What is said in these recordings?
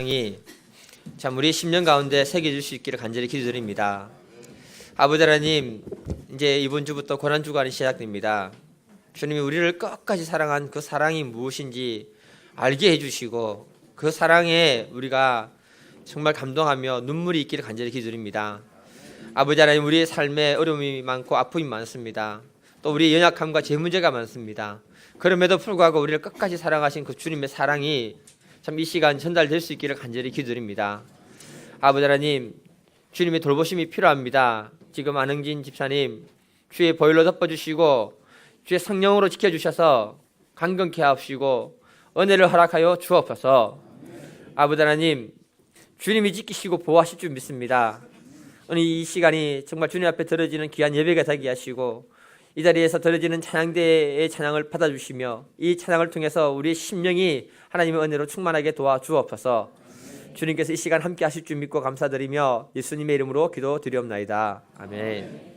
이 참 우리 10년 가운데 새겨질 수 있기를 간절히 기도드립니다. 아버지 하나님, 이제 이번 주부터 고난주간이 시작됩니다. 주님이 우리를 끝까지 사랑한 그 사랑이 무엇인지 알게 해주시고 그 사랑에 우리가 정말 감동하며 눈물이 있기를 간절히 기도드립니다. 아버지 하나님, 우리의 삶에 어려움이 많고 아픔이 많습니다. 또 우리의 연약함과 제 문제가 많습니다. 그럼에도 불구하고 우리를 끝까지 사랑하신 그 주님의 사랑이 참 이 시간 전달될 수 있기를 간절히 기도드립니다. 아버지 하나님, 주님의 돌보심이 필요합니다. 지금 안흥진 집사님, 주의 보혈로 덮어주시고 주의 성령으로 지켜주셔서 강건케 하옵시고 은혜를 허락하여 주옵소서. 아버지 하나님, 주님이 지키시고 보호하실 줄 믿습니다. 오늘 이 시간이 정말 주님 앞에 드려지는 귀한 예배가 되게 하시고 이 자리에서 드려지는 찬양대의 찬양을 받아주시며 이 찬양을 통해서 우리의 심령이 하나님의 은혜로 충만하게 도와주옵소서. 주님께서 이 시간 함께 하실 줄 믿고 감사드리며 예수님의 이름으로 기도드리옵나이다. 아멘.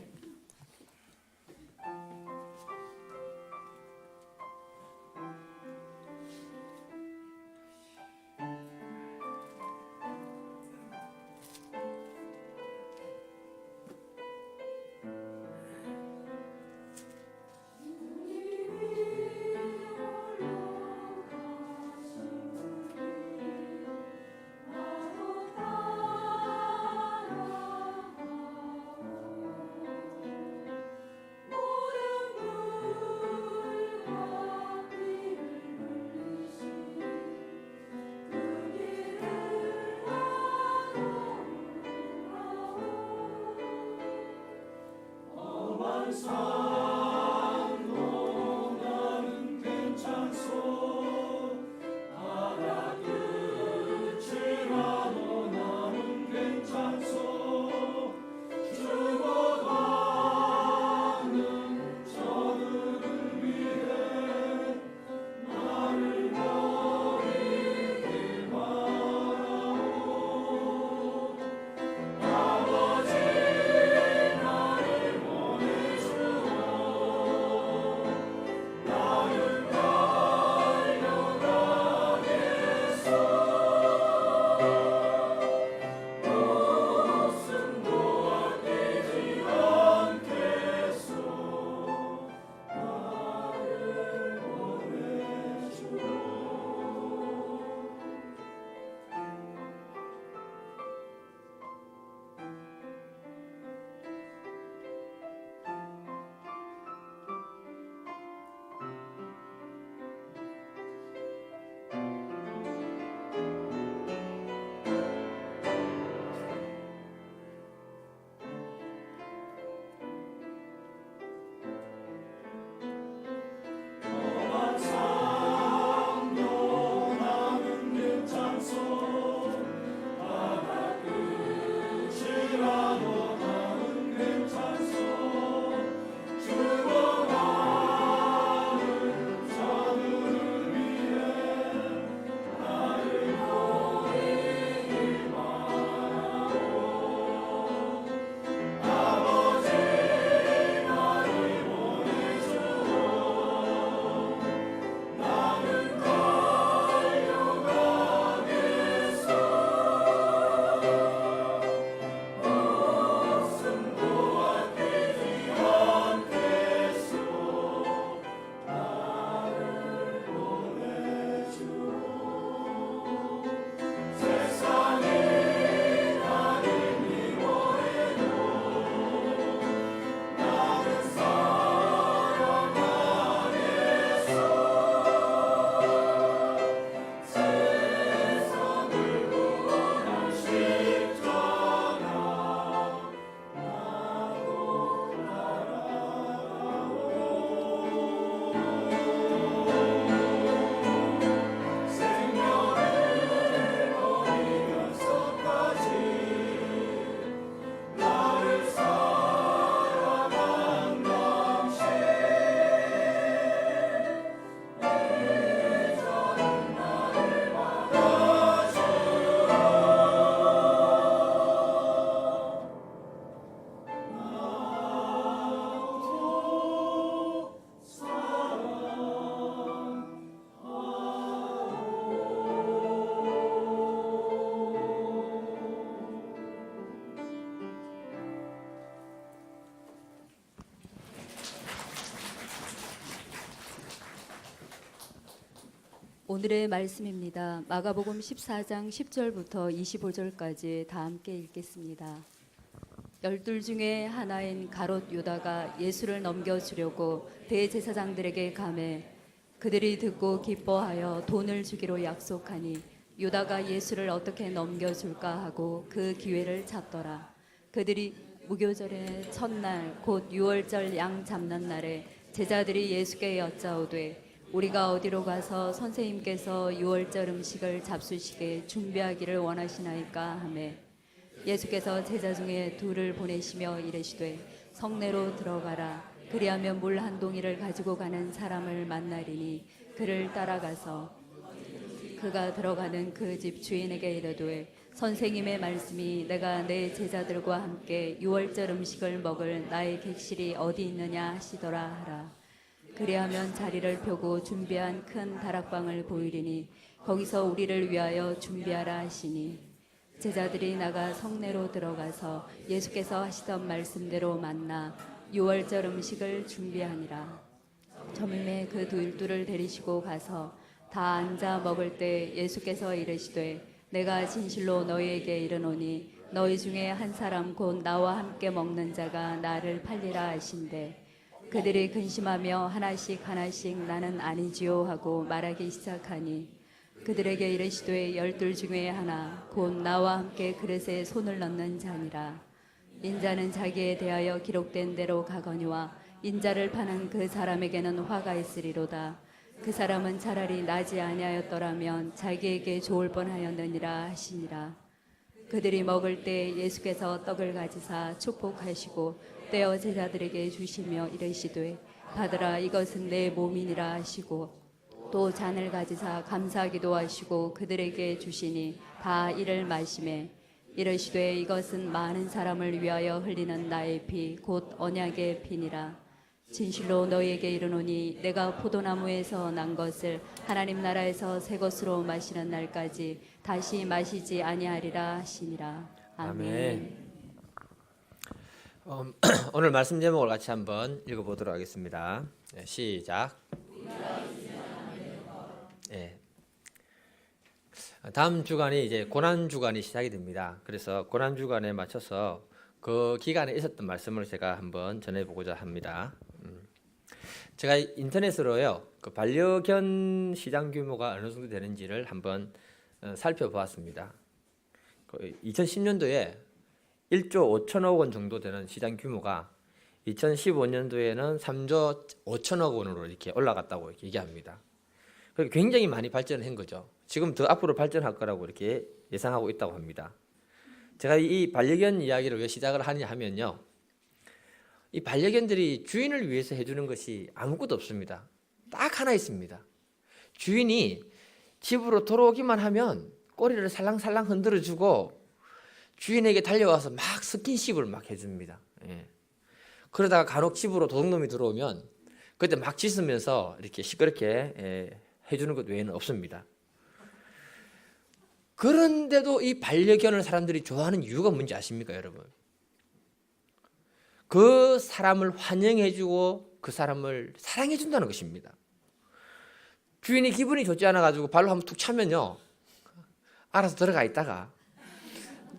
오늘의 말씀입니다. 마가복음 14장 10절부터 25절까지 다 함께 읽겠습니다. 12 중에 하나인 가롯 유다가 예수를 넘겨주려고 대제사장들에게 가매 그들이 듣고 기뻐하여 돈을 주기로 약속하니 유다가 예수를 어떻게 넘겨줄까 하고 그 기회를 찾더라. 그들이 무교절의 첫날 곧 유월절 양 잡는 날에 제자들이 예수께 여짜오되 우리가 어디로 가서 선생님께서 유월절 음식을 잡수시게 준비하기를 원하시나이까 하매 예수께서 제자 중에 둘을 보내시며 이르시되 성내로 들어가라. 그리하면 물 한 동이를 가지고 가는 사람을 만나리니 그를 따라가서 그가 들어가는 그 집 주인에게 이르되 선생님의 말씀이 내가 내 제자들과 함께 유월절 음식을 먹을 나의 객실이 어디 있느냐 하시더라 하라. 그리하면 자리를 펴고 준비한 큰 다락방을 보이리니 거기서 우리를 위하여 준비하라 하시니 제자들이 나가 성내로 들어가서 예수께서 하시던 말씀대로 만나 유월절 음식을 준비하니라. 저물매 그 둘을 데리시고 가서 다 앉아 먹을 때 예수께서 이르시되 내가 진실로 너희에게 이르노니 너희 중에 한 사람 곧 나와 함께 먹는 자가 나를 팔리라 하신대 그들이 근심하며 하나씩 나는 아니지요 하고 말하기 시작하니 그들에게 이르시되 12 중에 하나 곧 나와 함께 그릇에 손을 넣는 자니라. 인자는 자기에 대하여 기록된 대로 가거니와 인자를 파는 그 사람에게는 화가 있으리로다. 그 사람은 차라리 나지 아니하였더라면 자기에게 좋을 뻔하였느니라 하시니라. 그들이 먹을 때 예수께서 떡을 가지사 축복하시고 떼어 제자들에게 주시며 이르시되 받으라 이것은 내 몸이니라 하시고 또 잔을 가지사 감사하기도 하시고 그들에게 주시니 다 이를 마시매 이르시되 이것은 많은 사람을 위하여 흘리는 나의 피 곧 언약의 피니라. 진실로 너희에게 이르노니 내가 포도나무에서 난 것을 하나님 나라에서 새 것으로 마시는 날까지 다시 마시지 아니하리라 하시니라. 아멘. 오늘 말씀 제목을 같이 한번 읽어보도록 하겠습니다. 시작. 네. 다음 주간이 이제 고난 주간이 시작이 됩니다. 그래서 고난 주간에 맞춰서 그 기간에 있었던 말씀을 제가 한번 전해보고자 합니다. 제가 인터넷으로요 그 반려견 시장 규모가 어느 정도 되는지를 한번 살펴보았습니다. 2010년도에 1조 5천억 원 정도 되는 시장 규모가 2015년도에는 3조 5천억 원으로 이렇게 올라갔다고 이렇게 얘기합니다. 굉장히 많이 발전한 거죠. 지금 더 앞으로 발전할 거라고 이렇게 예상하고 있다고 합니다. 제가 이 반려견 이야기를 왜 시작을 하냐 하면요. 이 반려견들이 주인을 위해서 해주는 것이 아무것도 없습니다. 딱 하나 있습니다. 주인이 집으로 돌아오기만 하면 꼬리를 살랑살랑 흔들어주고 주인에게 달려와서 막 스킨십을 막 해줍니다. 예. 그러다가 간혹 집으로 도둑놈이 들어오면 그때 막 짖으면서 이렇게 시끄럽게 해주는 것 외에는 없습니다. 그런데도 이 반려견을 사람들이 좋아하는 이유가 뭔지 아십니까, 여러분? 그 사람을 환영해주고 그 사람을 사랑해준다는 것입니다. 주인이 기분이 좋지 않아가지고 발로 한번 툭 차면요, 알아서 들어가 있다가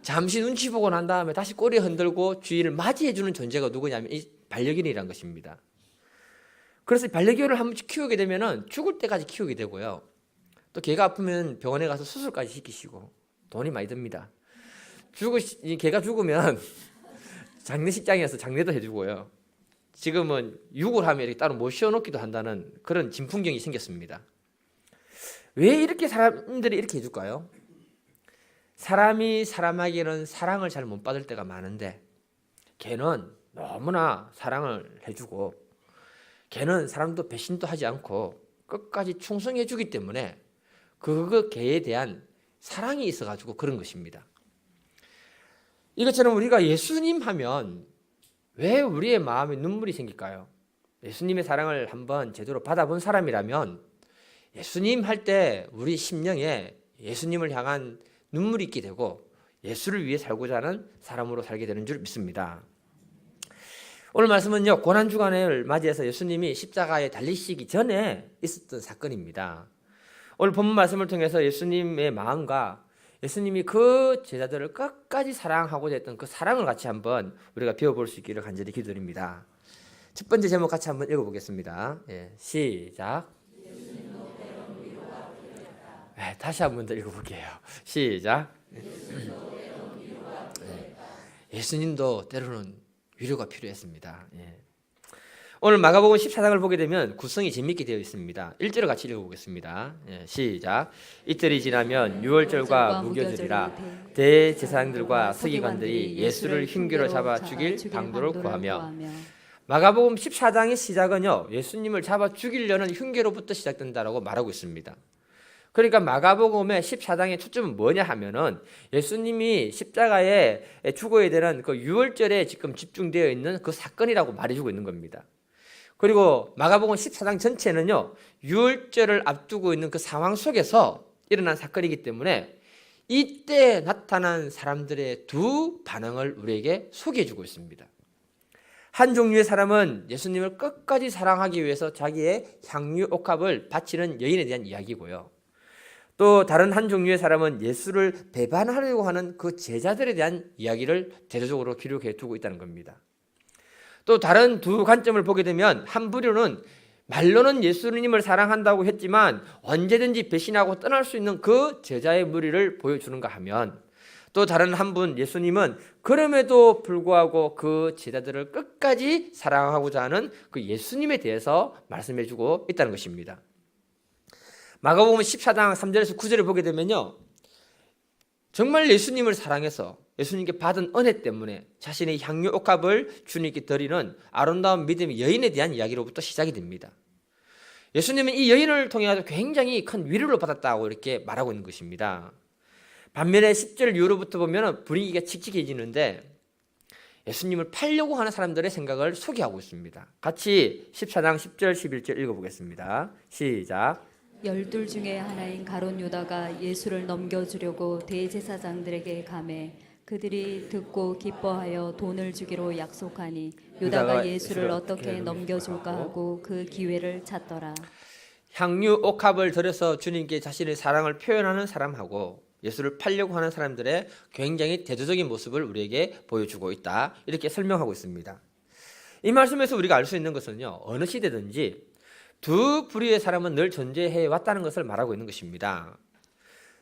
잠시 눈치 보고 난 다음에 다시 꼬리 흔들고 주인을 맞이해주는 존재가 누구냐면 이 반려견이란 것입니다. 그래서 반려견을 한 번씩 키우게 되면은 죽을 때까지 키우게 되고요. 또 개가 아프면 병원에 가서 수술까지 시키시고 돈이 많이 듭니다. 개가 죽으면 장례식장에서 장례도 해주고요. 지금은 육을 하면 이렇게 따로 모셔놓기도 한다는 그런 진풍경이 생겼습니다. 왜 이렇게 사람들이 이렇게 해줄까요? 사람이 사람에게는 사랑을 잘 못 받을 때가 많은데 개는 너무나 사랑을 해주고 개는 사람도 배신도 하지 않고 끝까지 충성해 주기 때문에 그 개에 대한 사랑이 있어가지고 그런 것입니다. 이것처럼 우리가 예수님 하면 왜 우리의 마음에 눈물이 생길까요? 예수님의 사랑을 한번 제대로 받아본 사람이라면 예수님 할 때 우리 심령에 예수님을 향한 눈물이 있게 되고 예수를 위해 살고자 하는 사람으로 살게 되는 줄 믿습니다. 오늘 말씀은요, 고난주간을 맞이해서 예수님이 십자가에 달리시기 전에 있었던 사건입니다. 오늘 본문 말씀을 통해서 예수님의 마음과 예수님이 그 제자들을 끝까지 사랑하고자 했던 그 사랑을 같이 한번 우리가 배워볼 수 있기를 간절히 기도드립니다. 첫 번째 제목 같이 한번 읽어보겠습니다. 시작. 다시 한번 더 읽어볼게요. 시작. 예수님도 때로는 위로가 필요했습니다. 오늘 마가복음 14장을 보게 되면 구성이 재미있게 되어 있습니다. 1절을 같이 읽어보겠습니다. 시작. 이틀이 지나면 유월절과 무교절이라 대제사장들과 서기관들이 예수를 흉기로 잡아 죽일 방도를 구하며. 마가복음 14장의 시작은요, 예수님을 잡아 죽이려는 흉기로부터 시작된다라고 말하고 있습니다. 그러니까 마가복음의 14장의 초점은 뭐냐 하면은 예수님이 십자가에 죽어야 되는 그 유월절에 지금 집중되어 있는 그 사건이라고 말해주고 있는 겁니다. 그리고 마가복음 14장 전체는요, 유월절을 앞두고 있는 그 상황 속에서 일어난 사건이기 때문에 이때 나타난 사람들의 두 반응을 우리에게 소개해주고 있습니다. 한 종류의 사람은 예수님을 끝까지 사랑하기 위해서 자기의 향유 옥합을 바치는 여인에 대한 이야기고요. 또 다른 한 종류의 사람은 예수를 배반하려고 하는 그 제자들에 대한 이야기를 대조적으로 기록해 두고 있다는 겁니다. 또 다른 두 관점을 보게 되면 한 부류는 말로는 예수님을 사랑한다고 했지만 언제든지 배신하고 떠날 수 있는 그 제자의 무리를 보여주는가 하면, 또 다른 한 분 예수님은 그럼에도 불구하고 그 제자들을 끝까지 사랑하고자 하는 그 예수님에 대해서 말씀해주고 있다는 것입니다. 마가복음 14장 3절에서 9절을 보게 되면요, 정말 예수님을 사랑해서 예수님께 받은 은혜 때문에 자신의 향유 옥합을 주님께 드리는 아름다운 믿음의 여인에 대한 이야기로부터 시작이 됩니다. 예수님은 이 여인을 통해 굉장히 큰 위로를 받았다고 이렇게 말하고 있는 것입니다. 반면에 10절 이후로부터 보면 분위기가 칙칙해지는데 예수님을 팔려고 하는 사람들의 생각을 소개하고 있습니다. 같이 14장 10절 11절 읽어보겠습니다. 시작. 12 중에 하나인 가룟 유다가 예수를 넘겨주려고 대제사장들에게 가매 그들이 듣고 기뻐하여 돈을 주기로 약속하니 유다가 예수를 어떻게 넘겨줄까 하고 그 기회를 찾더라. 향유 옥합을 들여서 주님께 자신의 사랑을 표현하는 사람하고 예수를 팔려고 하는 사람들의 굉장히 대조적인 모습을 우리에게 보여주고 있다, 이렇게 설명하고 있습니다. 이 말씀에서 우리가 알 수 있는 것은요, 어느 시대든지 두 부류의 사람은 늘 존재해 왔다는 것을 말하고 있는 것입니다.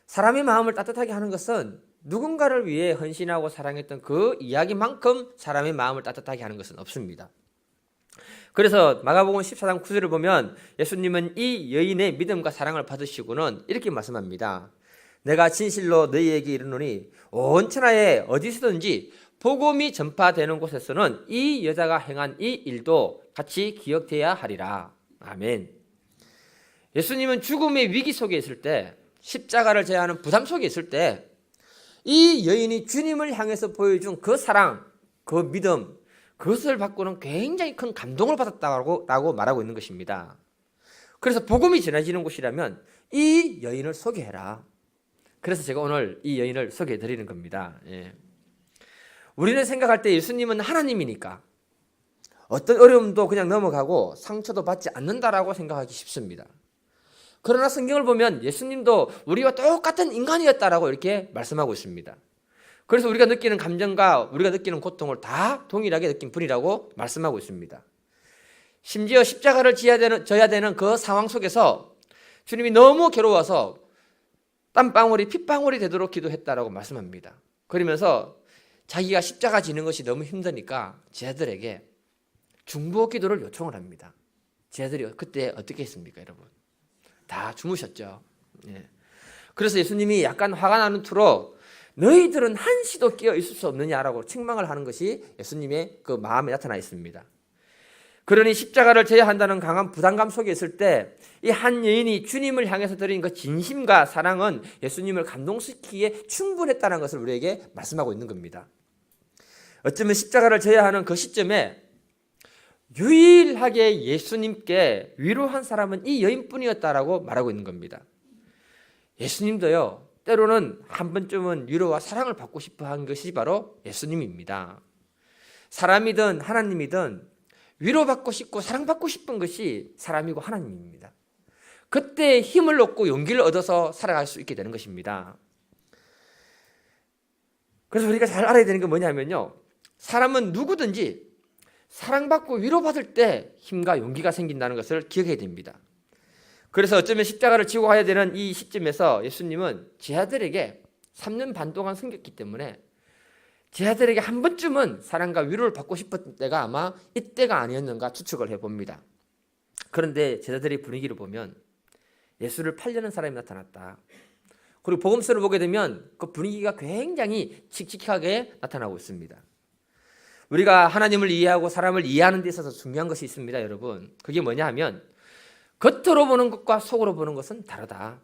사람의 마음을 따뜻하게 하는 것은 누군가를 위해 헌신하고 사랑했던 그 이야기만큼 사람의 마음을 따뜻하게 하는 것은 없습니다. 그래서 마가복음 14장 9절을 보면 예수님은 이 여인의 믿음과 사랑을 받으시고는 이렇게 말씀합니다. 내가 진실로 너희에게 이르노니 온 천하에 어디서든지 복음이 전파되는 곳에서는 이 여자가 행한 이 일도 같이 기억돼야 하리라. 아멘. 예수님은 죽음의 위기 속에 있을 때, 십자가를 져야 하는 부담 속에 있을 때 이 여인이 주님을 향해서 보여준 그 사랑, 그 믿음, 그것을 받고는 굉장히 큰 감동을 받았다고 말하고 있는 것입니다. 그래서 복음이 전해지는 곳이라면 이 여인을 소개해라. 그래서 제가 오늘 이 여인을 소개해 드리는 겁니다. 우리는 생각할 때 예수님은 하나님이니까 어떤 어려움도 그냥 넘어가고 상처도 받지 않는다라고 생각하기 쉽습니다. 그러나 성경을 보면 예수님도 우리와 똑같은 인간이었다라고 이렇게 말씀하고 있습니다. 그래서 우리가 느끼는 감정과 우리가 느끼는 고통을 다 동일하게 느낀 분이라고 말씀하고 있습니다. 심지어 십자가를 져야 되는 그 상황 속에서 주님이 너무 괴로워서 땀방울이 핏방울이 되도록 기도했다라고 말씀합니다. 그러면서 자기가 십자가 지는 것이 너무 힘드니까 제자들에게 중보의 기도를 요청을 합니다. 제자들이 그때 어떻게 했습니까, 여러분? 다 주무셨죠. 그래서 예수님이 약간 화가 나는 투로 너희들은 한시도 깨어 있을 수 없느냐라고 책망을 하는 것이 예수님의 그 마음에 나타나 있습니다. 그러니 십자가를 져야 한다는 강한 부담감 속에 있을 때 이 한 여인이 주님을 향해서 드린 그 진심과 사랑은 예수님을 감동시키기에 충분했다는 것을 우리에게 말씀하고 있는 겁니다. 어쩌면 십자가를 져야 하는 그 시점에 유일하게 예수님께 위로한 사람은 이 여인뿐이었다라고 말하고 있는 겁니다. 예수님도요, 때로는 한 번쯤은 위로와 사랑을 받고 싶어 한 것이 바로 예수님입니다. 사람이든 하나님이든 위로받고 싶고 사랑받고 싶은 것이 사람이고 하나님입니다. 그때 힘을 얻고 용기를 얻어서 살아갈 수 있게 되는 것입니다. 그래서 우리가 잘 알아야 되는 게 뭐냐면요, 사람은 누구든지 사랑받고 위로받을 때 힘과 용기가 생긴다는 것을 기억해야 됩니다. 그래서 어쩌면 십자가를 지고 가야 되는 이 시점에서 예수님은 제자들에게 3년 반 동안 섬겼기 때문에 제자들에게 한 번쯤은 사랑과 위로를 받고 싶었던 때가 아마 이때가 아니었는가 추측을 해봅니다. 그런데 제자들의 분위기를 보면 예수를 팔려는 사람이 나타났다. 그리고 복음서를 보게 되면 그 분위기가 굉장히 칙칙하게 나타나고 있습니다. 우리가 하나님을 이해하고 사람을 이해하는 데 있어서 중요한 것이 있습니다, 여러분. 그게 뭐냐 하면 겉으로 보는 것과 속으로 보는 것은 다르다.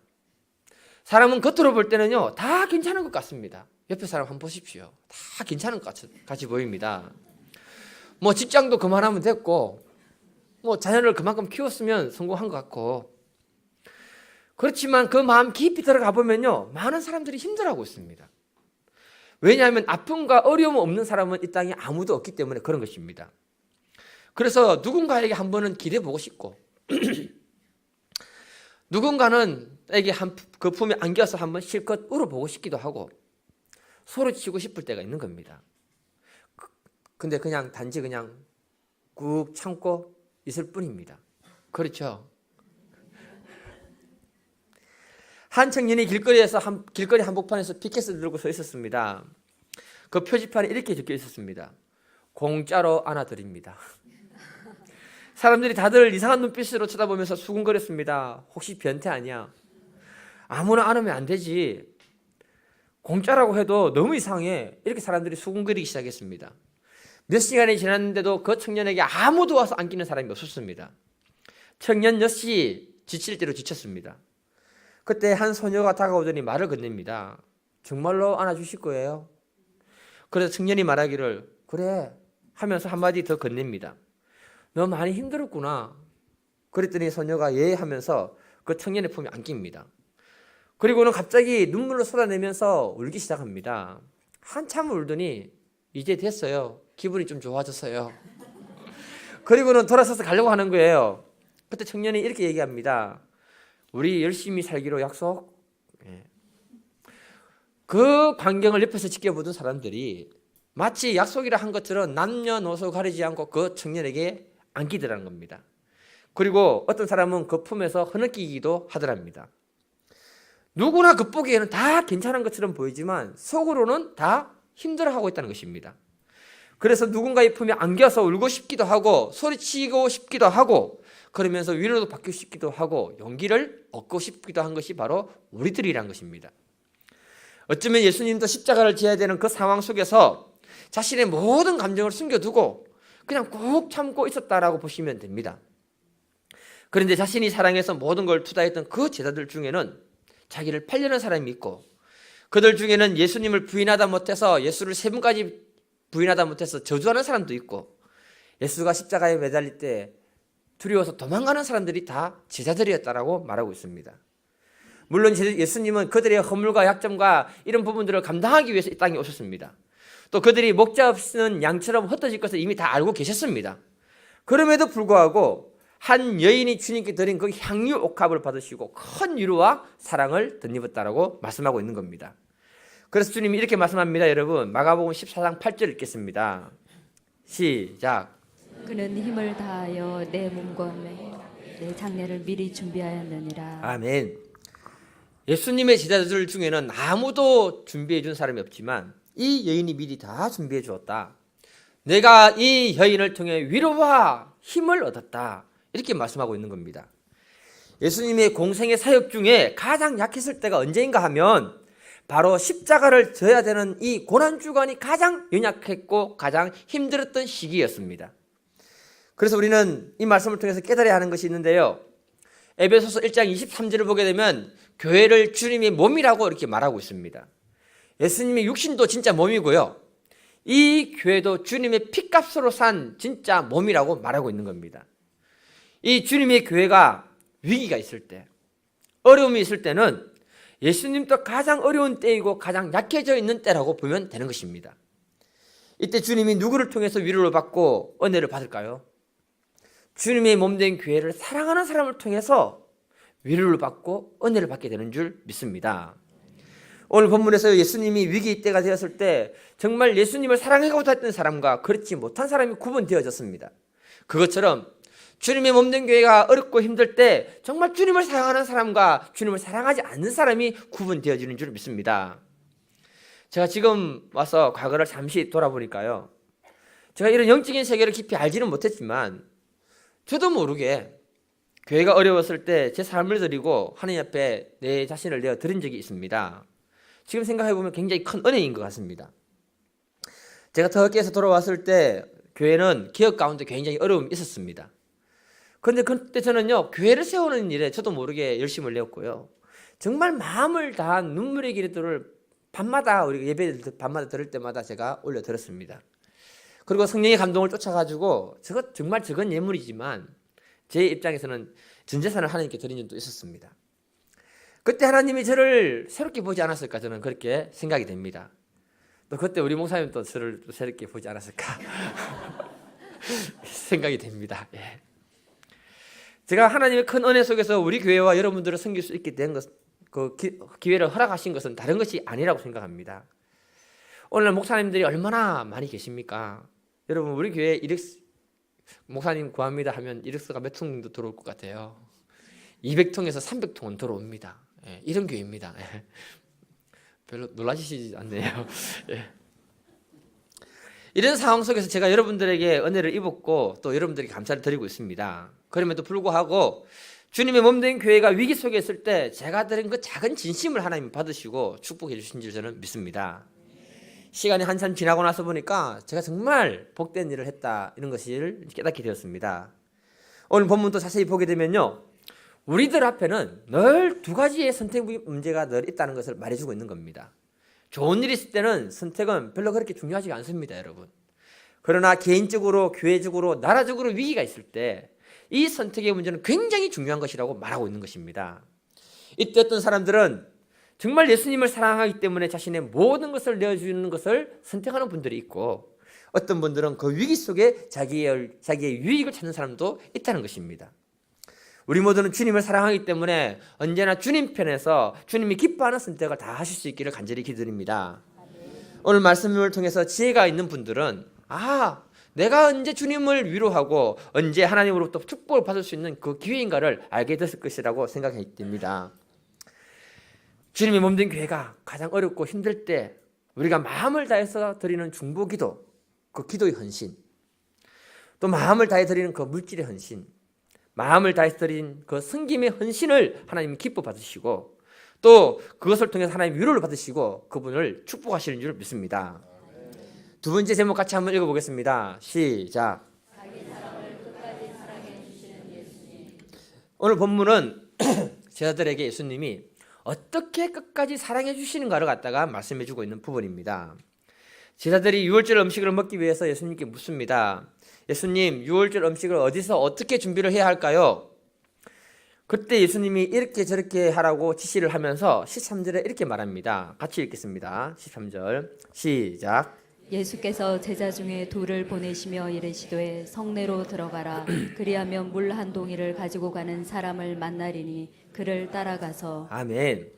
사람은 겉으로 볼 때는요, 다 괜찮은 것 같습니다. 옆에 사람 한번 보십시오. 다 괜찮은 것 같이 보입니다. 뭐 직장도 그만하면 됐고, 뭐 자녀를 그만큼 키웠으면 성공한 것 같고, 그렇지만 그 마음 깊이 들어가 보면요, 많은 사람들이 힘들어하고 있습니다. 왜냐하면 아픔과 어려움 없는 사람은 이 땅에 아무도 없기 때문에 그런 것입니다. 그래서 누군가에게 한 번은 기대해 보고 싶고 누군가는 에게 그 품에 안겨서 한번 실컷 울어보고 싶기도 하고 소리치고 싶을 때가 있는 겁니다. 근데 그냥 단지 그냥 꾹 참고 있을 뿐입니다. 그렇죠? 한 청년이 길거리에서 길거리 한복판에서 피켓을 들고 서 있었습니다. 그 표지판에 이렇게 적혀 있었습니다. 공짜로 안아드립니다. 사람들이 다들 이상한 눈빛으로 쳐다보면서 수군거렸습니다. 혹시 변태 아니야? 아무나 안으면 안 되지. 공짜라고 해도 너무 이상해. 이렇게 사람들이 수군거리기 시작했습니다. 몇 시간이 지났는데도 그 청년에게 아무도 와서 안기는 사람이 없었습니다. 청년 역시 지칠 대로 지쳤습니다. 그때 한 소녀가 다가오더니 말을 건넵니다. 정말로 안아주실 거예요? 그래서 청년이 말하기를 그래 하면서 한마디 더 건넵니다. 너 많이 힘들었구나. 그랬더니 소녀가 예 하면서 그 청년의 품에 안깁니다. 그리고는 갑자기 눈물을 쏟아내면서 울기 시작합니다. 한참 울더니 이제 됐어요. 기분이 좀 좋아졌어요. 그리고는 돌아서서 가려고 하는 거예요. 그때 청년이 이렇게 얘기합니다. 우리 열심히 살기로 약속? 그 광경을 옆에서 지켜보던 사람들이 마치 약속이라 한 것처럼 남녀노소 가리지 않고 그 청년에게 안기더라는 겁니다. 그리고 어떤 사람은 그 품에서 흐느끼기도 하더랍니다. 누구나 겉보기에는 다 괜찮은 것처럼 보이지만 속으로는 다 힘들어하고 있다는 것입니다. 그래서 누군가의 품에 안겨서 울고 싶기도 하고 소리치고 싶기도 하고 그러면서 위로도 받고 싶기도 하고 용기를 얻고 싶기도 한 것이 바로 우리들이란 것입니다. 어쩌면 예수님도 십자가를 지어야 되는 그 상황 속에서 자신의 모든 감정을 숨겨두고 그냥 꾹 참고 있었다라고 보시면 됩니다. 그런데 자신이 사랑해서 모든 걸 투자했던 그 제자들 중에는 자기를 팔려는 사람이 있고 그들 중에는 예수님을 부인하다 못해서 예수를 3번까지 부인하다 못해서 저주하는 사람도 있고 예수가 십자가에 매달릴 때 두려워서 도망가는 사람들이 다 제자들이었다라고 말하고 있습니다. 물론 예수님은 그들의 허물과 약점과 이런 부분들을 감당하기 위해서 이 땅에 오셨습니다. 또 그들이 목자 없이는 양처럼 흩어질 것을 이미 다 알고 계셨습니다. 그럼에도 불구하고 한 여인이 주님께 드린 그 향유 옥합을 받으시고 큰 위로와 사랑을 덧입었다라고 말씀하고 있는 겁니다. 그래서 주님이 이렇게 말씀합니다. 여러분 마가복음 14장 8절 읽겠습니다. 시작. 그는 힘을 다하여 내 몸과 내 장례를 미리 준비하였느니라. 아멘. 예수님의 제자들 중에는 아무도 준비해 준 사람이 없지만 이 여인이 미리 다 준비해 주었다. 내가 이 여인을 통해 위로와 힘을 얻었다. 이렇게 말씀하고 있는 겁니다. 예수님의 공생의 사역 중에 가장 약했을 때가 언제인가 하면 바로 십자가를 져야 되는 이 고난주간이 가장 연약했고 가장 힘들었던 시기였습니다. 그래서 우리는 이 말씀을 통해서 깨달아야 하는 것이 있는데요. 에베소서 1장 23절을 보게 되면 교회를 주님의 몸이라고 이렇게 말하고 있습니다. 예수님의 육신도 진짜 몸이고요. 이 교회도 주님의 피값으로 산 진짜 몸이라고 말하고 있는 겁니다. 이 주님의 교회가 위기가 있을 때, 어려움이 있을 때는 예수님도 가장 어려운 때이고 가장 약해져 있는 때라고 보면 되는 것입니다. 이때 주님이 누구를 통해서 위로를 받고 은혜를 받을까요? 주님의 몸된 교회를 사랑하는 사람을 통해서 위로를 받고 은혜를 받게 되는 줄 믿습니다. 오늘 본문에서 예수님이 위기 때가 되었을 때 정말 예수님을 사랑하고 했던 사람과 그렇지 못한 사람이 구분되어졌습니다. 그것처럼 주님의 몸된 교회가 어렵고 힘들 때 정말 주님을 사랑하는 사람과 주님을 사랑하지 않는 사람이 구분되어지는 줄 믿습니다. 제가 지금 와서 과거를 잠시 돌아보니까요, 제가 이런 영적인 세계를 깊이 알지는 못했지만 저도 모르게 교회가 어려웠을 때 제 삶을 드리고 하나님 앞에 내 자신을 내어 드린 적이 있습니다. 지금 생각해보면 굉장히 큰 은혜인 것 같습니다. 제가 터키에서 돌아왔을 때 교회는 기업 가운데 굉장히 어려움이 있었습니다. 그런데 그때 저는요, 교회를 세우는 일에 저도 모르게 열심을 내었고요, 정말 마음을 다한 눈물의 기도를 밤마다 우리 예배 밤마다 들을 때마다 제가 올려 들었습니다. 그리고 성령의 감동을 쫓아가지고 정말 적은 예물이지만 제 입장에서는 전 재산을 하나님께 드린 적도 있었습니다. 그때 하나님이 저를 새롭게 보지 않았을까, 저는 그렇게 생각이 됩니다. 또 그때 우리 목사님도 저를 또 새롭게 보지 않았을까 생각이 됩니다. 예. 제가 하나님의 큰 은혜 속에서 우리 교회와 여러분들을 섬길 수 있게 된 것, 그 기회를 허락하신 것은 다른 것이 아니라고 생각합니다. 오늘 목사님들이 얼마나 많이 계십니까? 여러분, 우리 교회에 목사님 구합니다 하면 이력서가 몇 통 정도 들어올 것 같아요. 200통에서 300통은 들어옵니다. 예, 이런 교회입니다. 예. 별로 놀라시지 않네요. 예. 이런 상황 속에서 제가 여러분들에게 은혜를 입었고 또 여러분들에게 감사를 드리고 있습니다. 그럼에도 불구하고 주님의 몸된 교회가 위기 속에 있을 때 제가 드린 그 작은 진심을 하나님 받으시고 축복해 주신 줄 저는 믿습니다. 시간이 한참 지나고 나서 보니까 제가 정말 복된 일을 했다, 이런 것을 깨닫게 되었습니다. 오늘 본문도 자세히 보게 되면요, 우리들 앞에는 늘 두 가지의 선택 문제가 늘 있다는 것을 말해주고 있는 겁니다. 좋은 일이 있을 때는 선택은 별로 그렇게 중요하지 않습니다, 여러분. 그러나 개인적으로, 교회적으로, 나라적으로 위기가 있을 때 이 선택의 문제는 굉장히 중요한 것이라고 말하고 있는 것입니다. 이때 어떤 사람들은 정말 예수님을 사랑하기 때문에 자신의 모든 것을 내어주는 것을 선택하는 분들이 있고, 어떤 분들은 그 위기 속에 자기의 유익을 찾는 사람도 있다는 것입니다. 우리 모두는 주님을 사랑하기 때문에 언제나 주님 편에서 주님이 기뻐하는 선택을 다 하실 수 있기를 간절히 기도드립니다. 오늘 말씀을 통해서 지혜가 있는 분들은 내가 언제 주님을 위로하고 언제 하나님으로부터 축복을 받을 수 있는 그 기회인가를 알게 됐을 것이라고 생각이 됩니다. 주님의 몸된 교회가 가장 어렵고 힘들 때 우리가 마음을 다해서 드리는 중보기도, 그 기도의 헌신, 또 마음을 다해 드리는 그 물질의 헌신, 마음을 다해서 드린 그 섬김의 헌신을 하나님이 기뻐 받으시고 또 그것을 통해서 하나님 위로를 받으시고 그분을 축복하시는 줄 믿습니다. 두 번째 제목 같이 한번 읽어보겠습니다. 시작. 오늘 본문은 제자들에게 예수님이 어떻게 끝까지 사랑해 주시는가를 갖다가 말씀해 주고 있는 부분입니다. 제자들이 유월절 음식을 먹기 위해서 예수님께 묻습니다. 예수님, 유월절 음식을 어디서 어떻게 준비를 해야 할까요? 그때 예수님이 이렇게 저렇게 하라고 지시를 하면서 13절에 이렇게 말합니다. 같이 읽겠습니다. 13절 시작. 예수께서 제자 중에 둘을 보내시며 이르시되 성내로 들어가라. 그리하면 물 한 동이를 가지고 가는 사람을 만나리니 그를 따라가서. 아멘.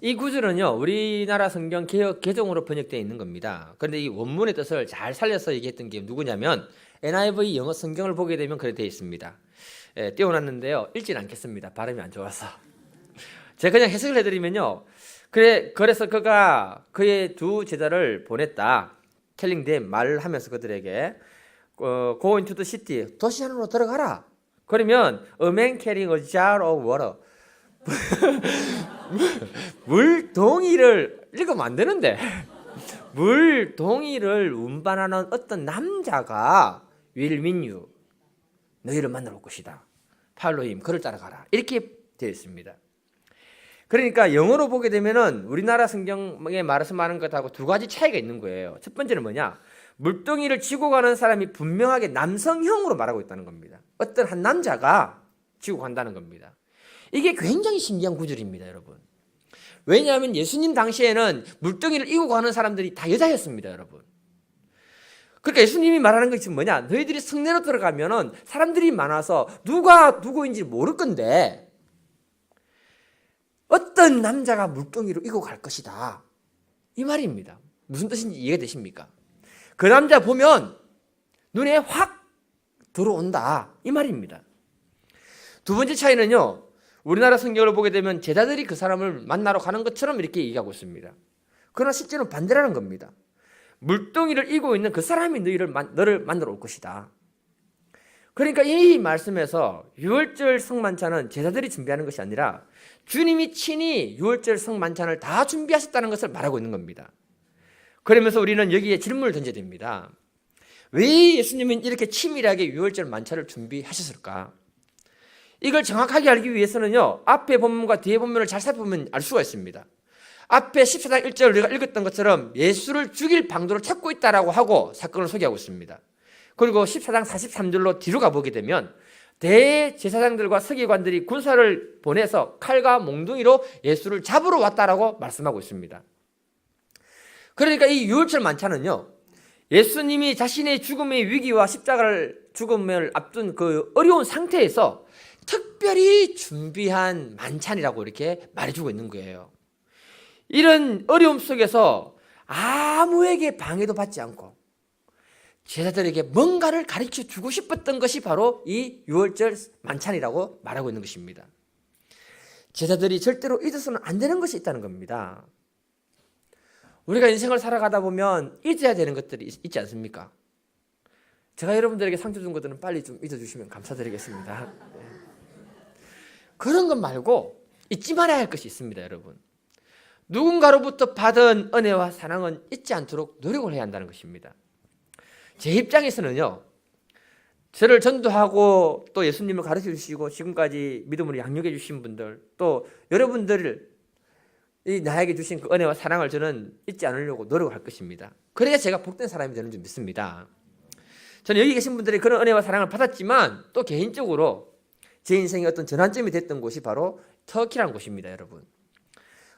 이 구절은요, 우리나라 성경 개정으로 번역되어 있는 겁니다. 그런데 이 원문의 뜻을 잘 살려서 얘기했던 게 누구냐면 NIV 영어 성경을 보게 되면 그렇게 되어 있습니다. 띄워놨는데요, 읽지는 않겠습니다. 발음이 안 좋아서. 제가 그냥 해석을 해드리면요, 그래서 그가 그의 두 제자를 보냈다. telling them, 말을 하면서 그들에게 go into the city, 도시 안으로 들어가라. 그러면 a man carrying a jar of water, 물동이를 읽으면 안 되는데 물동이를 운반하는 어떤 남자가 will meet you, 너희를 만나러 올 것이다. follow him, 그를 따라가라. 이렇게 되어 있습니다. 그러니까 영어로 보게 되면은 우리나라 성경에 말해서 말하는 것하고 두 가지 차이가 있는 거예요. 첫 번째는 뭐냐? 물동이를 지고 가는 사람이 분명하게 남성형으로 말하고 있다는 겁니다. 어떤 한 남자가 지고 간다는 겁니다. 이게 굉장히 신기한 구절입니다, 여러분. 왜냐하면 예수님 당시에는 물동이를 이고 가는 사람들이 다 여자였습니다, 여러분. 그러니까 예수님이 말하는 것이 뭐냐? 너희들이 성내로 들어가면은 사람들이 많아서 누가 누구인지 모를 건데 어떤 남자가 물동이로 이고 갈 것이다. 이 말입니다. 무슨 뜻인지 이해가 되십니까? 그 남자 보면 눈에 확 들어온다. 이 말입니다. 두 번째 차이는요. 우리나라 성경을 보게 되면 제자들이 그 사람을 만나러 가는 것처럼 이렇게 얘기하고 있습니다. 그러나 실제로는 반대라는 겁니다. 물동이를 이고 있는 그 사람이 너를 만나러 올 것이다. 그러니까 이 말씀에서 유월절 성만찬은 제자들이 준비하는 것이 아니라 주님이 친히 유월절 성만찬을 다 준비하셨다는 것을 말하고 있는 겁니다. 그러면서 우리는 여기에 질문을 던져야 됩니다. 왜 예수님은 이렇게 치밀하게 유월절 만찬을 준비하셨을까? 이걸 정확하게 알기 위해서는요, 앞에 본문과 뒤에 본문을 잘 살펴보면 알 수가 있습니다. 앞에 14장 1절을 우리가 읽었던 것처럼 예수를 죽일 방도를 찾고 있다라고 하고 사건을 소개하고 있습니다. 그리고 14장 43절로 뒤로 가보게 되면 대제사장들과 서기관들이 군사를 보내서 칼과 몽둥이로 예수를 잡으러 왔다라고 말씀하고 있습니다. 그러니까 이 유월절 만찬은요, 예수님이 자신의 죽음의 위기와 십자가를 죽음을 앞둔 그 어려운 상태에서 특별히 준비한 만찬이라고 이렇게 말해주고 있는 거예요. 이런 어려움 속에서 아무에게 방해도 받지 않고 제자들에게 뭔가를 가르쳐 주고 싶었던 것이 바로 이 유월절 만찬이라고 말하고 있는 것입니다. 제자들이 절대로 잊어서는 안 되는 것이 있다는 겁니다. 우리가 인생을 살아가다 보면 잊어야 되는 것들이 있지 않습니까? 제가 여러분들에게 상처 준 것들은 빨리 좀 잊어주시면 감사드리겠습니다. 그런 것 말고 잊지 말아야 할 것이 있습니다, 여러분. 누군가로부터 받은 은혜와 사랑은 잊지 않도록 노력을 해야 한다는 것입니다. 제 입장에서는요, 저를 전도하고 또 예수님을 가르쳐 주시고 지금까지 믿음으로 양육해 주신 분들, 또 여러분들을 나에게 주신 그 은혜와 사랑을 저는 잊지 않으려고 노력을 할 것입니다. 그래야 제가 복된 사람이 되는 줄 믿습니다. 저는 여기 계신 분들이 그런 은혜와 사랑을 받았지만 또 개인적으로 제 인생의 어떤 전환점이 됐던 곳이 바로 터키라는 곳입니다, 여러분.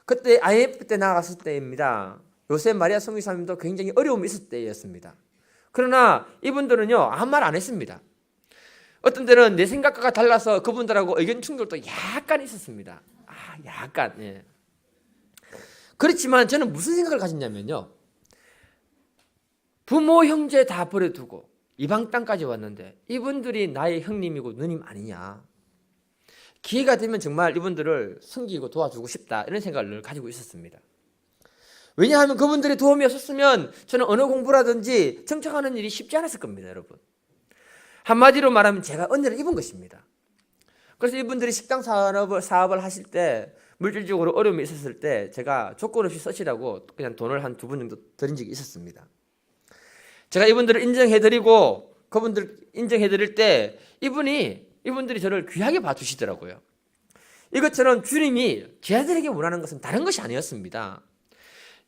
그때 IMF 때 나갔을 때입니다. 요셉 마리아 성교사님도 굉장히 어려움이 있을 때였습니다. 그러나 이분들은요, 아무 말 안 했습니다. 어떤 때는 내 생각과 달라서 그분들하고 의견 충돌도 약간 있었습니다. 약간. 예. 그렇지만 저는 무슨 생각을 가졌냐면요, 부모 형제 다 버려두고 이방 땅까지 왔는데 이분들이 나의 형님이고 누님 아니냐, 기회가 되면 정말 이분들을 섬기고 도와주고 싶다, 이런 생각을 늘 가지고 있었습니다. 왜냐하면 그분들의 도움이 없었으면 저는 언어 공부라든지 정착하는 일이 쉽지 않았을 겁니다, 여러분. 한마디로 말하면 제가 은혜를 입은 것입니다. 그래서 이분들이 식당 사업을 하실 때 물질적으로 어려움이 있었을 때 제가 조건 없이 쓰시라고 그냥 돈을 한 2번 정도 드린 적이 있었습니다. 제가 이분들을 인정해드리고 그분들 인정해드릴 때 이분들이 저를 귀하게 봐주시더라고요. 이것처럼 주님이 제자들에게 원하는 것은 다른 것이 아니었습니다.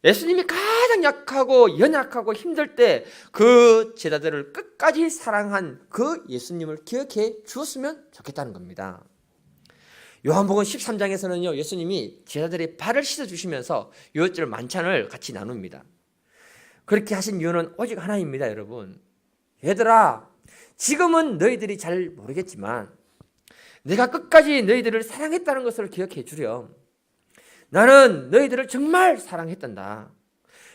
예수님이 가장 약하고 연약하고 힘들 때 그 제자들을 끝까지 사랑한 그 예수님을 기억해 주었으면 좋겠다는 겁니다. 요한복음 13장에서는요, 예수님이 제자들의 발을 씻어주시면서 유월절 만찬을 같이 나눕니다. 그렇게 하신 이유는 오직 하나입니다, 여러분. 얘들아, 지금은 너희들이 잘 모르겠지만 내가 끝까지 너희들을 사랑했다는 것을 기억해 주렴. 나는 너희들을 정말 사랑했단다.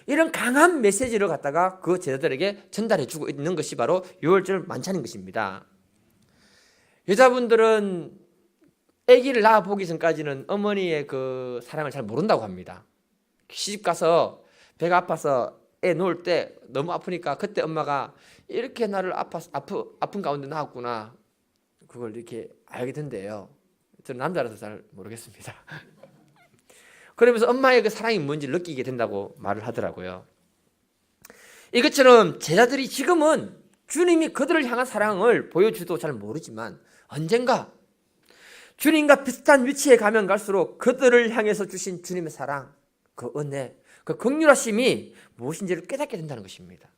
이런 강한 메시지를 갖다가 그 제자들에게 전달해 주고 있는 것이 바로 유월절 만찬인 것입니다. 여자분들은 아기를 낳아보기 전까지는 어머니의 그 사랑을 잘 모른다고 합니다. 시집가서 배가 아파서 애 놓을 때 너무 아프니까 그때 엄마가 이렇게 나를 아픈 가운데 낳았구나, 그걸 이렇게 알게 된대요. 저는 남자라서 잘 모르겠습니다. 그러면서 엄마의 그 사랑이 뭔지를 느끼게 된다고 말을 하더라고요. 이것처럼 제자들이 지금은 주님이 그들을 향한 사랑을 보여주도 잘 모르지만 언젠가 주님과 비슷한 위치에 가면 갈수록 그들을 향해서 주신 주님의 사랑, 그 은혜, 그 긍휼하심이 무엇인지를 깨닫게 된다는 것입니다.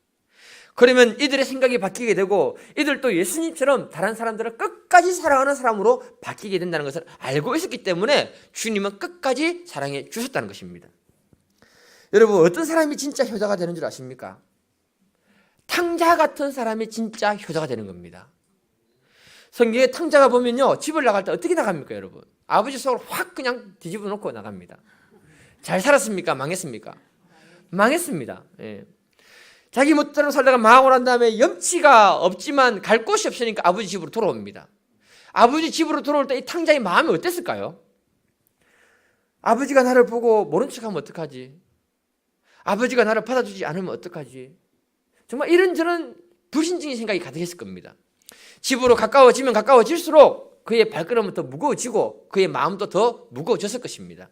그러면 이들의 생각이 바뀌게 되고 이들도 예수님처럼 다른 사람들을 끝까지 사랑하는 사람으로 바뀌게 된다는 것을 알고 있었기 때문에 주님은 끝까지 사랑해 주셨다는 것입니다. 여러분, 어떤 사람이 진짜 효자가 되는 줄 아십니까? 탕자 같은 사람이 진짜 효자가 되는 겁니다. 성경에 탕자가 보면요, 집을 나갈 때 어떻게 나갑니까, 여러분? 아버지 속을 확 그냥 뒤집어 놓고 나갑니다. 잘 살았습니까? 망했습니까? 망했습니다. 예. 자기 멋대로 살다가 망하고 난 다음에 염치가 없지만 갈 곳이 없으니까 아버지 집으로 돌아옵니다. 아버지 집으로 돌아올 때 이 탕자의 마음이 어땠을까요? 아버지가 나를 보고 모른 척하면 어떡하지? 아버지가 나를 받아주지 않으면 어떡하지? 정말 이런저런 불신중의 생각이 가득했을 겁니다. 집으로 가까워지면 가까워질수록 그의 발걸음은 더 무거워지고 그의 마음도 더 무거워졌을 것입니다.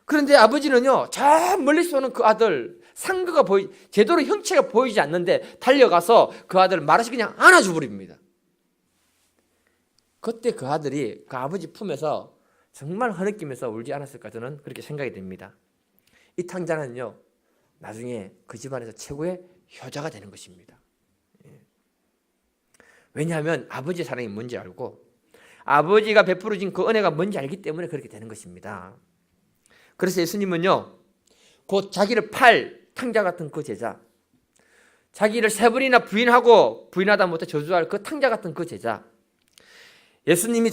그런데 아버지는요, 저 멀리서 오는 그 아들, 상거가 제대로 형체가 보이지 않는데 달려가서 그 아들을 말없이 그냥 안아줘 버립니다. 그때 그 아들이 그 아버지 품에서 정말 흐느끼면서 울지 않았을까 저는 그렇게 생각이 됩니다. 이 탕자는요, 나중에 그 집안에서 최고의 효자가 되는 것입니다. 왜냐하면 아버지의 사랑이 뭔지 알고 아버지가 베풀어진 그 은혜가 뭔지 알기 때문에 그렇게 되는 것입니다. 그래서 예수님은요, 곧 자기를 팔 탕자 같은 그 제자, 자기를 3번이나 부인하고 부인하다 못해 저주할 그 탕자 같은 그 제자, 예수님이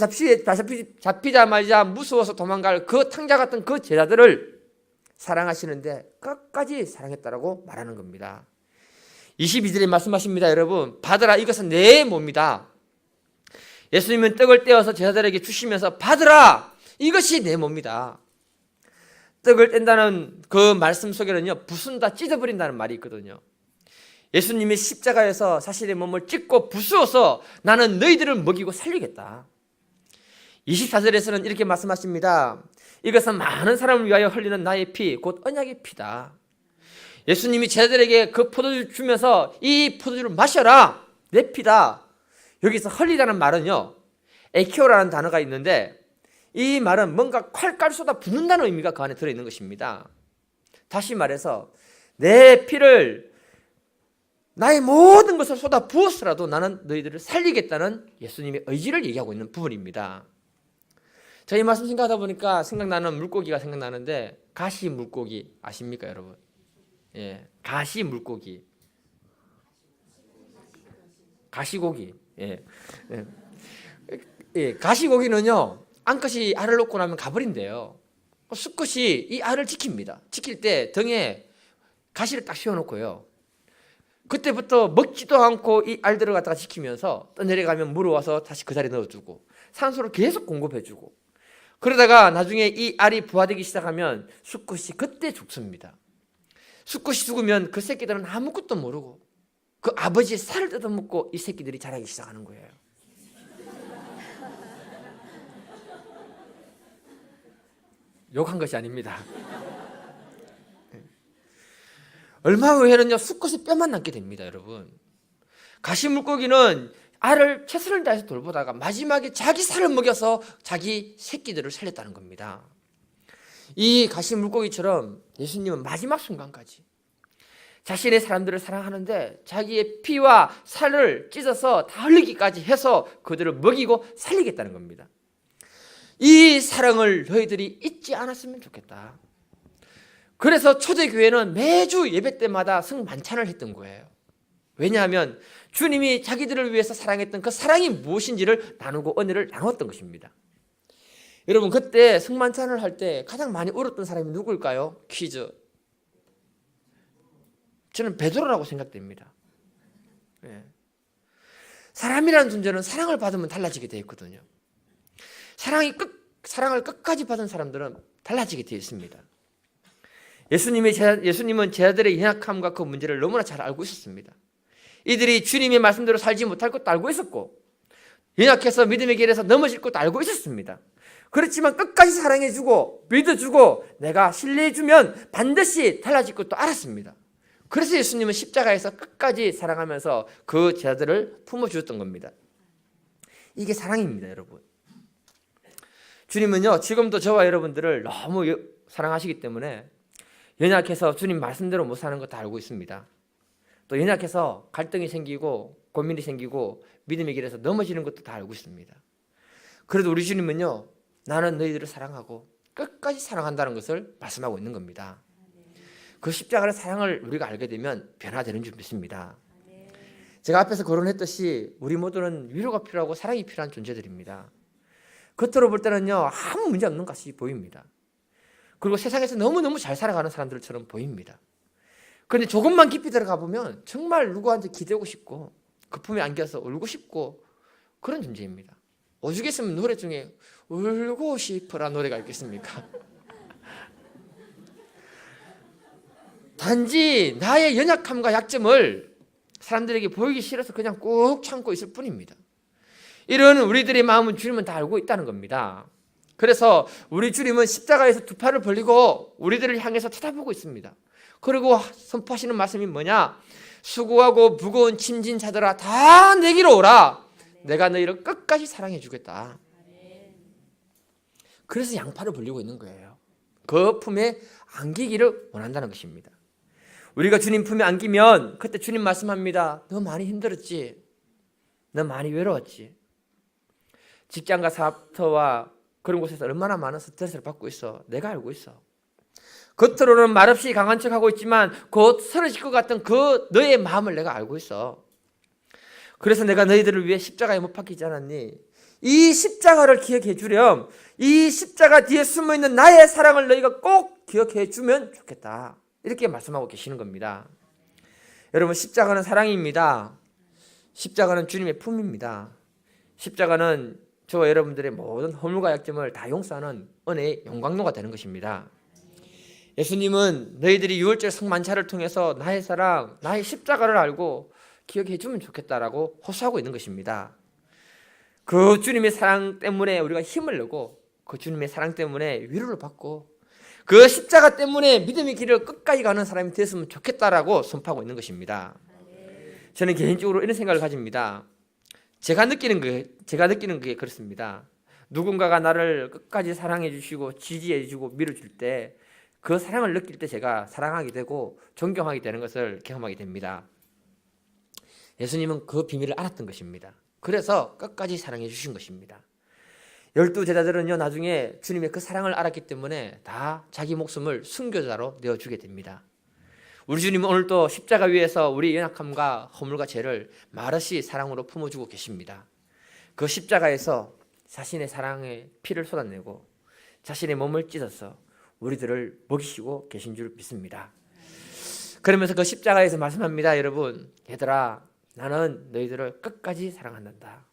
잡히자마자 무서워서 도망갈 그 탕자 같은 그 제자들을 사랑하시는데 끝까지 사랑했다라고 말하는 겁니다. 22절에 말씀하십니다. 여러분, 받으라, 이것은 내 몸이다. 예수님은 떡을 떼어서 제자들에게 주시면서 받으라, 이것이 내 몸이다. 떡을 뗀다는 그 말씀 속에는요, 부순다, 찢어버린다는 말이 있거든요. 예수님이 십자가에서 자신의 몸을 찢고 부수어서 나는 너희들을 먹이고 살리겠다. 24절에서는 이렇게 말씀하십니다. 이것은 많은 사람을 위하여 흘리는 나의 피, 곧 언약의 피다. 예수님이 제자들에게 그 포도주를 주면서 이 포도주를 마셔라, 내 피다. 여기서 흘리다는 말은요, 에키오라는 단어가 있는데 이 말은 뭔가 칼칼 쏟아 붓는다는 의미가 그 안에 들어있는 것입니다. 다시 말해서 내 피를, 나의 모든 것을 쏟아 부어서라도 나는 너희들을 살리겠다는 예수님의 의지를 얘기하고 있는 부분입니다. 저희 말씀 생각하다 보니까 생각나는 물고기가 생각나는데, 가시 물고기 아십니까 여러분? 예, 가시 물고기, 가시고기. 예. 예. 예, 가시고기는요, 암컷이 알을 놓고 나면 가버린대요. 수컷이 이 알을 지킵니다. 지킬 때 등에 가시를 딱 씌워놓고요, 그때부터 먹지도 않고 이 알들을 갖다가 지키면서 떠내려가면 물어와서 다시 그 자리에 넣어주고 산소를 계속 공급해주고, 그러다가 나중에 이 알이 부화되기 시작하면 수컷이 그때 죽습니다. 수컷이 죽으면 그 새끼들은 아무것도 모르고 그 아버지의 살을 뜯어먹고 이 새끼들이 자라기 시작하는 거예요. 욕한 것이 아닙니다. 얼마 후에는요, 수컷의 뼈만 남게 됩니다. 여러분, 가시물고기는 알을 최선을 다해서 돌보다가 마지막에 자기 살을 먹여서 자기 새끼들을 살렸다는 겁니다. 이 가시물고기처럼 예수님은 마지막 순간까지 자신의 사람들을 사랑하는데 자기의 피와 살을 찢어서 다 흘리기까지 해서 그들을 먹이고 살리겠다는 겁니다. 이 사랑을 너희들이 잊지 않았으면 좋겠다. 그래서 초대교회는 매주 예배 때마다 성만찬을 했던 거예요. 왜냐하면 주님이 자기들을 위해서 사랑했던 그 사랑이 무엇인지를 나누고 은혜를 나눴던 것입니다. 여러분, 그때 성만찬을 할 때 가장 많이 울었던 사람이 누구일까요? 퀴즈. 저는 베드로라고 생각됩니다. 예. 사람이라는 존재는 사랑을 받으면 달라지게 되어 있거든요. 사랑을 끝까지 받은 사람들은 달라지게 되어 있습니다. 예수님은 제자들의 연약함과 그 문제를 너무나 잘 알고 있었습니다. 이들이 주님의 말씀대로 살지 못할 것도 알고 있었고, 연약해서 믿음의 길에서 넘어질 것도 알고 있었습니다. 그렇지만 끝까지 사랑해주고 믿어주고 내가 신뢰해주면 반드시 달라질 것도 알았습니다. 그래서 예수님은 십자가에서 끝까지 사랑하면서 그 제자들을 품어주셨던 겁니다. 이게 사랑입니다, 여러분. 주님은요, 지금도 저와 여러분들을 너무 사랑하시기 때문에 연약해서 주님 말씀대로 못 사는 것도 알고 있습니다. 또 연약해서 갈등이 생기고 고민이 생기고 믿음의 길에서 넘어지는 것도 다 알고 있습니다. 그래도 우리 주님은요, 나는 너희들을 사랑하고 끝까지 사랑한다는 것을 말씀하고 있는 겁니다. 그 십자가의 사랑을 우리가 알게 되면 변화되는 줄 믿습니다. 제가 앞에서 거론했듯이 우리 모두는 위로가 필요하고 사랑이 필요한 존재들입니다. 겉으로 볼 때는요 아무 문제 없는 것이 보입니다. 그리고 세상에서 너무너무 잘 살아가는 사람들처럼 보입니다. 그런데 조금만 깊이 들어가 보면 정말 누구한테 기대고 싶고 그 품에 안겨서 울고 싶고 그런 존재입니다. 오죽했으면 노래 중에 울고 싶어라 노래가 있겠습니까? 단지 나의 연약함과 약점을 사람들에게 보이기 싫어서 그냥 꾹 참고 있을 뿐입니다. 이런 우리들의 마음은 주님은 다 알고 있다는 겁니다. 그래서 우리 주님은 십자가에서 두 팔을 벌리고 우리들을 향해서 쳐다보고 있습니다. 그리고 선포하시는 말씀이 뭐냐? 수고하고 무거운 짐진 자들아 다 내게로 오라. 내가 너희를 끝까지 사랑해 주겠다. 그래서 양팔을 벌리고 있는 거예요. 그 품에 안기기를 원한다는 것입니다. 우리가 주님 품에 안기면 그때 주님 말씀합니다. 너 많이 힘들었지? 너 많이 외로웠지? 직장과 사업터와 그런 곳에서 얼마나 많은 스트레스를 받고 있어. 내가 알고 있어. 겉으로는 말없이 강한 척하고 있지만 곧 쓰러질 것 같은 그 너의 마음을 내가 알고 있어. 그래서 내가 너희들을 위해 십자가에 못 박히지 않았니? 이 십자가를 기억해 주렴. 이 십자가 뒤에 숨어있는 나의 사랑을 너희가 꼭 기억해 주면 좋겠다. 이렇게 말씀하고 계시는 겁니다. 여러분, 십자가는 사랑입니다. 십자가는 주님의 품입니다. 십자가는 저와 여러분들의 모든 허물과 약점을 다 용서하는 은혜의 용광로가 되는 것입니다. 예수님은 너희들이 유월절 성만찬을 통해서 나의 사랑, 나의 십자가를 알고 기억해 주면 좋겠다라고 호소하고 있는 것입니다. 그 주님의 사랑 때문에 우리가 힘을 내고 그 주님의 사랑 때문에 위로를 받고 그 십자가 때문에 믿음의 길을 끝까지 가는 사람이 되었으면 좋겠다라고 선포하고 있는 것입니다. 저는 개인적으로 이런 생각을 가집니다. 제가 느끼는 게 그렇습니다. 누군가가 나를 끝까지 사랑해 주시고 지지해 주고 밀어줄 때 그 사랑을 느낄 때 제가 사랑하게 되고 존경하게 되는 것을 경험하게 됩니다. 예수님은 그 비밀을 알았던 것입니다. 그래서 끝까지 사랑해 주신 것입니다. 12 제자들은요 나중에 주님의 그 사랑을 알았기 때문에 다 자기 목숨을 순교자로 내어주게 됩니다. 우리 주님은 오늘도 십자가 위에서 우리 연약함과 허물과 죄를 말없이 사랑으로 품어주고 계십니다. 그 십자가에서 자신의 사랑의 피를 쏟아내고 자신의 몸을 찢어서 우리들을 먹이시고 계신 줄 믿습니다. 그러면서 그 십자가에서 말씀합니다. 여러분, 얘들아, 나는 너희들을 끝까지 사랑한다.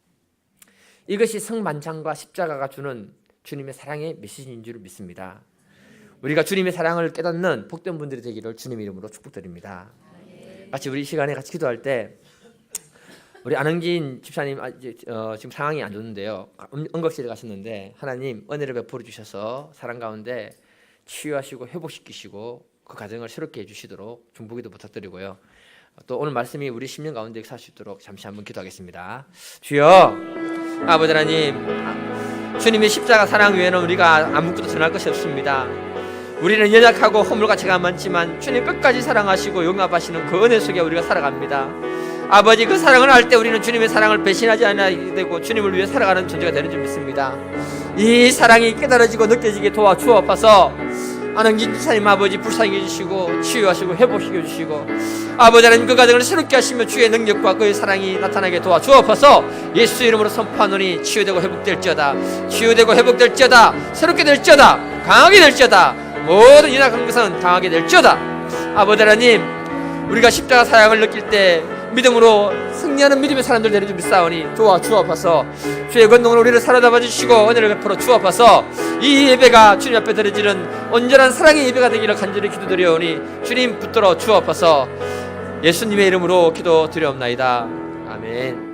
이것이 성만찬과 십자가가 주는 주님의 사랑의 메시지인 줄 믿습니다. 우리가 주님의 사랑을 깨닫는 복된 분들이 되기를 주님 이름으로 축복드립니다. 마치 우리 시간에 같이 기도할 때 우리 안흥진 집사님 지금 상황이 안 좋은데요. 응급실에 가셨는데 하나님 은혜를 베풀어 주셔서 사랑 가운데 치유하시고 회복시키시고 그 가정을 새롭게 해주시도록 중보기도 부탁드리고요. 또 오늘 말씀이 우리 10년 가운데 살 수 있도록 잠시 한번 기도하겠습니다. 주여, 아버지 하나님, 주님의 십자가 사랑 외에는 우리가 아무것도 전할 것이 없습니다. 우리는 연약하고 허물과 죄가 많지만 주님 끝까지 사랑하시고 용납하시는 그 은혜 속에 우리가 살아갑니다. 아버지, 그 사랑을 할 때 우리는 주님의 사랑을 배신하지 않아야 되고 주님을 위해 살아가는 존재가 되는 줄 믿습니다. 이 사랑이 깨달아지고 느껴지게 도와주옵소서. 안흥진 집사님 아버지 불쌍히 해주시고 치유하시고 회복시켜 주시고 아버지 하나님 그 가정을 새롭게 하시며 주의 능력과 그의 사랑이 나타나게 도와주옵소서. 예수 이름으로 선포하노니 치유되고 회복될지어다. 치유되고 회복될지어다. 새롭게 될지어다. 강하게 될지어다. 모든 연약한 것은 강하게 될지어다. 아버지 하나님, 우리가 십자가 사랑을 느낄 때 믿음으로 승리하는 믿음의 사람들 되는 줄 믿사오니 도와주옵소서. 주의 권능으로 우리를 사로잡아 주시고 은혜를 베풀어 주옵소서. 이 예배가 주님 앞에 드려지는 온전한 사랑의 예배가 되기를 간절히 기도드려오니 주님 붙들어 주옵소서. 예수님의 이름으로 기도드려옵나이다. 아멘.